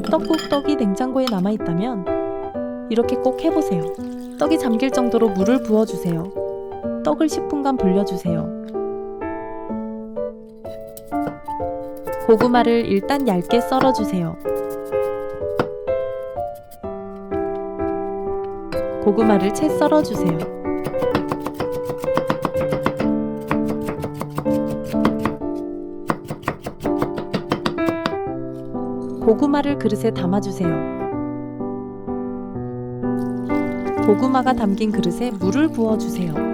떡국떡이 냉장고에 남아있다면 이렇게 꼭 해보세요. 떡이 잠길 정도로 물을 부어주세요. 떡을 10분간 불려주세요. 고구마를 일단 얇게 썰어주세요. 고구마를 채 썰어주세요. 고구마를 그릇에 담아주세요. 고구마가 담긴 그릇에 물을 부어주세요.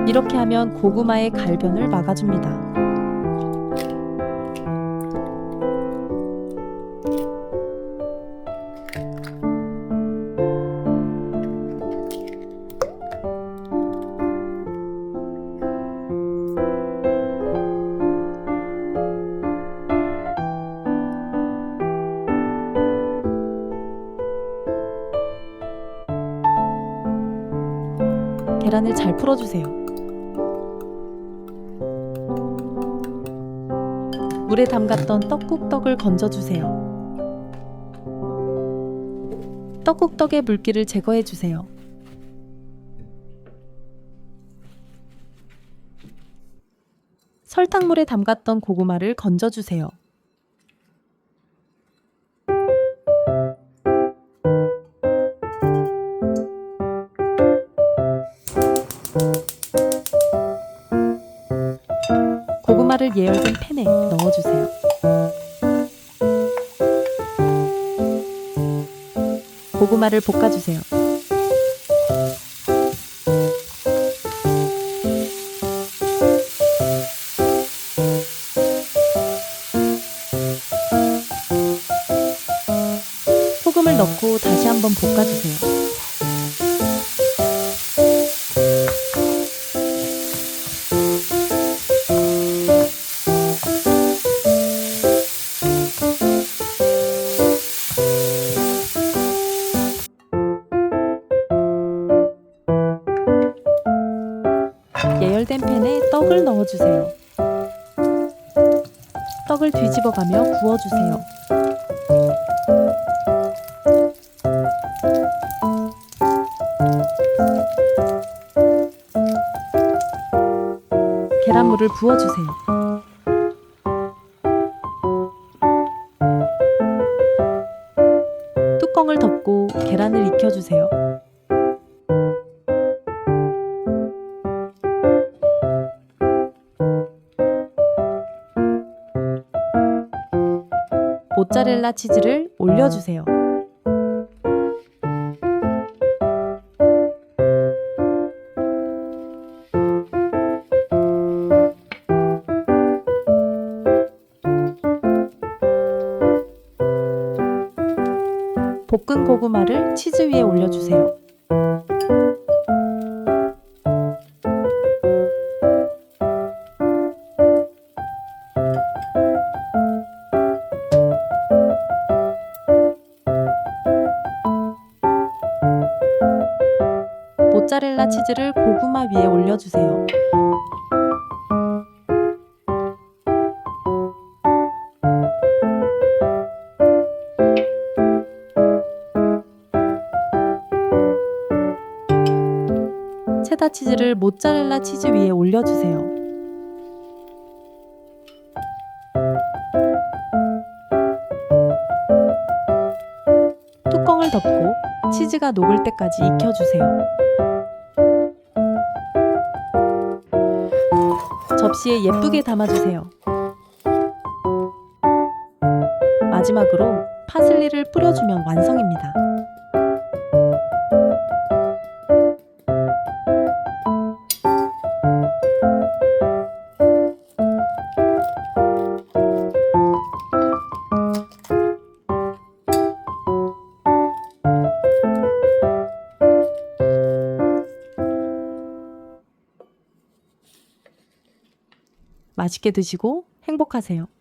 이렇게 하면 고구마의 갈변을 막아줍니다. 계란을 잘 풀어주세요. 물에 담갔던 떡국떡을 건져주세요. 떡국떡의 물기를 제거해주세요. 설탕물에 담갔던 고구마를 건져주세요. 고구마를 예열된 팬에 넣어주세요. 고구마를 볶아주세요. 소금을 넣고 다시 한번 볶아주세요. 예열된 팬에 떡을 넣어주세요. 떡을 뒤집어가며 구워주세요. 계란물을 부어주세요. 뚜껑을 덮고 계란을 익혀주세요. 모짜렐라 치즈를 올려주세요. 볶은 고구마를 치즈 위에 올려주세요. 모짜렐라 치즈를 고구마 위에 올려주세요. 체다 치즈를 모짜렐라 치즈 위에 올려주세요. 뚜껑을 덮고 치즈가 녹을 때까지 익혀주세요. 접시에 예쁘게 담아주세요. 마지막으로 파슬리를 뿌려주면 완성입니다. 맛있게 드시고 행복하세요.